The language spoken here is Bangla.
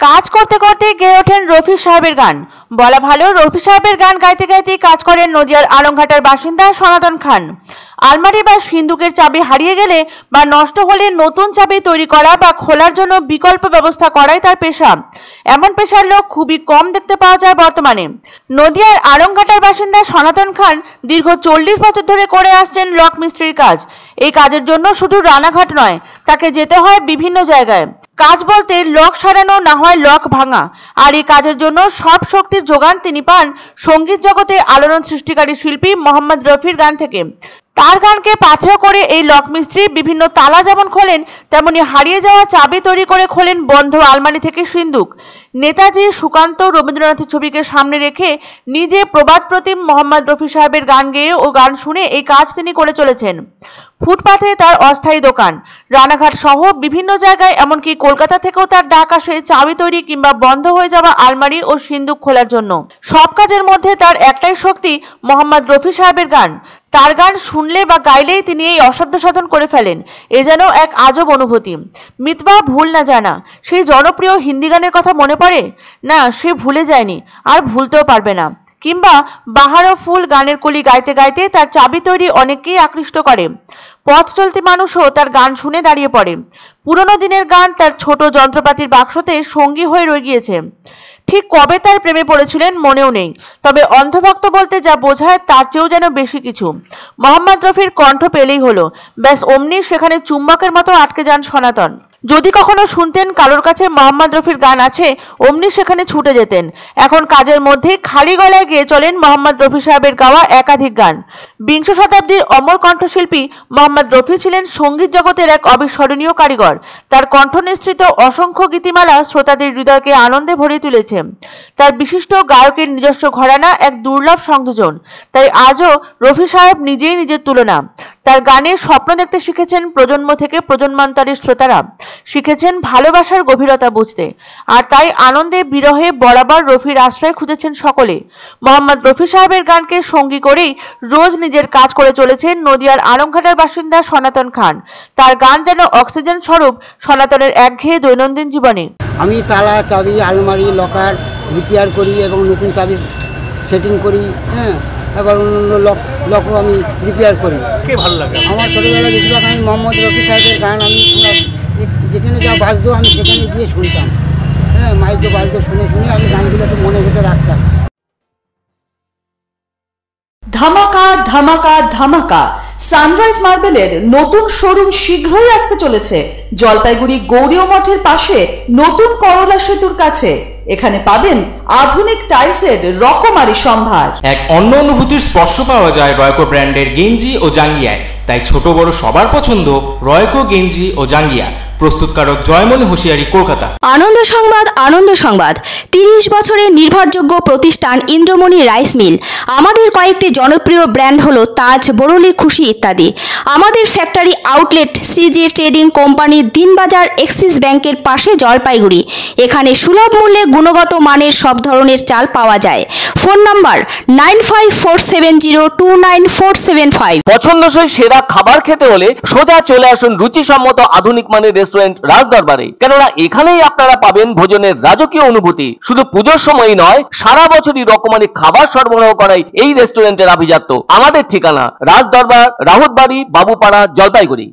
কাজ করতে করতে গেয়ে ওঠেন রফি সাহেবের গান। বলা ভালো, রফি সাহেবের গান গাইতে গাইতেই কাজ করেন নদিয়ার আলমঘাটার বাসিন্দা সনাতন খান। আলমারি বা সিন্দুকের চাবি হারিয়ে গেলে বা নষ্ট হলে নতুন চাবি তৈরি করা বা খোলার জন্য বিকল্প ব্যবস্থা করাই তার পেশা। এমন পেশার লোক খুবই কম দেখতে পাওয়া যায় বর্তমানে। নদিয়ার আলমঘাটার বাসিন্দা সনাতন খান দীর্ঘ 40 বছর ধরে করে আসছেন লক মিস্ত্রির কাজ। এই কাজের জন্য শুধু রানাঘাট নয়, তাকে যেতে হয় বিভিন্ন জায়গায়। কাজ বলতে লক সারানো, না হয় লক ভাঙা। আর এই কাজের জন্য সব শক্তির যোগান তিনি পান সঙ্গীত জগতে আলোড়ন সৃষ্টিকারী শিল্পী মোহাম্মদ রফির গান থেকে। তার গানকে পাথেয় করে এই লক মিস্ত্রি বিভিন্ন তালা যেমন খোলেন, তেমনি হারিয়ে যাওয়া চাবি তৈরি করে খোলেন বন্ধ আলমারি থেকে সিন্দুক। নেতাজি, সুকান্ত, রবীন্দ্রনাথের ছবিকে সামনে রেখে নিজে প্রবাদ প্রতিম মোহাম্মদ রফি সাহেবের গান গেয়ে ও গান শুনে এই কাজ তিনি করে চলেছেন। ফুটপাথে তার অস্থায়ী দোকান, রানাঘাট সহ বিভিন্ন জায়গায়, এমনকি কলকাতা থেকেও তার ডাক আসে চাবি তৈরি কিংবা বন্ধ হয়ে যাওয়া আলমারি ও সিন্দুক খোলার জন্য। সব কাজের মধ্যে তার একটাই শক্তি, মোহাম্মদ রফি সাহেবের গান। তার গান শুনলে বা গাইলেই তিনি এই অসাধ্য সাধন করে ফেলেন। এ যেন এক আজব অনুভূতি। মিতবা ভুল না জানা, সেই জনপ্রিয় হিন্দি গানের কথা মনে পড়ে না, সে ভুলে যায়নি, আর ভুলতেও পারবে না। কিংবা বাহার ও ফুল গানের কলি গাইতে গাইতে তার চাবি তৈরি অনেককেই আকৃষ্ট করে। পথ চলতি মানুষও তার গান শুনে দাঁড়িয়ে পড়ে। পুরনো দিনের গান তার ছোট যন্ত্রপাতির বাক্সতে সঙ্গী হয়ে রয়ে গিয়েছে। ঠিক কবে তার প্রেমে পড়েছিলেন মনেও নেই, তবে অন্ধভক্ত বলতে যা বোঝায় তার চেয়েও যেন বেশি কিছু। মোহাম্মদ রফির কণ্ঠ পেলেই হলো, ব্যাস অমনি সেখানে চুম্বকের মতো আটকে যান সনাতন। যদি কখনো শুনতেন কারোর কাছে মোহাম্মদ রফির গান আছে, অমনি সেখানে ছুটে যেতেন। এখন কাজের মধ্যে খালি গলায় গেয়ে চলেন মোহাম্মদ রফি সাহেবের গাওয়া একাধিক গান। বিংশ শতাব্দীর অমর কণ্ঠশিল্পী মোহাম্মদ রফি ছিলেন সঙ্গীত জগতের এক অবিস্মরণীয় কারিগর। তার কণ্ঠ নিঃসৃত অসংখ্য গীতিমালা শ্রোতাদের হৃদয়কে আনন্দে ভরিয়ে তুলেছে। তার বিশিষ্ট গায়কের নিজস্ব ঘরানা এক দুর্লভ সংযোজন। তাই আজও রফি সাহেব নিজেই নিজের তুলনা। তার গানের স্বপ্ন দেখতে শিখেছেন প্রজন্ম থেকে প্রজন্মান্তরের শ্রোতারা, শিখেছেন ভালোবাসার গভীরতা বুঝতে। আর তাই আনন্দে বিরহে বরাবর রফির আশ্রয় খুঁজেছেন সকলে। মোহাম্মদ রফি সাহেবের গানকে সঙ্গী করেই রোজ নিজের কাজ করে চলেছেন নদিয়ার আলমঘাটার বাসিন্দা সনাতন খান। তার গান যেন অক্সিজেন স্বরূপ সনাতনের একঘেয়ে দৈনন্দিন জীবনে। আমি তালা, চাবি, আলমারি, লকার রিপেয়ার করি এবং নতুন চাবি সেটিং করি। এবার অন্য লকও আমি রিপেয়ার করি। কে ভালো লাগে? আমার ছোটোবেলায় বেশিরভাগ আমি মোহাম্মদ রফি সাহেবের গান আমি যেখানে যা বাজতো আমি সেখানে গিয়ে শুনতাম। মাইকে বাজতো, শুনে শুনে আমি গানগুলো একটু মনের ভেতরে রাখতাম। ধামাকা ধামাকা ধামাকা, সানরাইজ মার্বেলের নতুন শোরুম শীঘ্রই আসতে চলেছে জলপাইগুড়ি গৌরীয় মঠের পাশে নতুন করলা সেতুর কাছে। এখানে পাবেন আধুনিক টাইলসের রকমারি সম্ভার। এক অন্য অনুভূতির স্পর্শ পাওয়া যায় রয়কো ব্র্যান্ডের গেঞ্জি ও জাঙ্গিয়ায়। তাই ছোট বড় সবার পছন্দ রয়কো গেঞ্জি ও জাঙ্গিয়া। প্রস্তুতকারক জয়মনি হোশিয়ারি, কলকাতা। আনন্দ সংবাদ, আনন্দ সংবাদ। 30 বছরের নির্ভরযোগ্য প্রতিষ্ঠান ইন্দ্রমণি রাইস মিল। আমাদের কয়েকটি জনপ্রিয় ব্র্যান্ড হলো তাজ, বরলি, খুশি ইত্যাদি। আমাদের factory outlet CG trading company, Dinbazar, axis ব্যাংকের পাশে, জলপাইগুড়ি। এখানে সুলভ মূল্যে গুণগত মানের সব ধরনের চাল পাওয়া যায়। Phone number 9547029475। পছন্দসই সেরা খাবার খেতে হলে সোজা চলে আসুন রুচিসম্মত আধুনিক মানের রেস্টুরেন্ট রাজদরবারে। কেননা এখানেই আপনারা পাবেন ভোজনের রাজকীয় অনুভূতি। শুধু পুজোর সময়ই নয়, সারা বছরই রকমারি খাবার সরবরাহ করাই এই রেস্টুরেন্টের আভিজাত্য। আমাদের ঠিকানা রাজদরবার, রাহুতবাড়ি, বাবুপাড়া, জলপাইগুড়ি।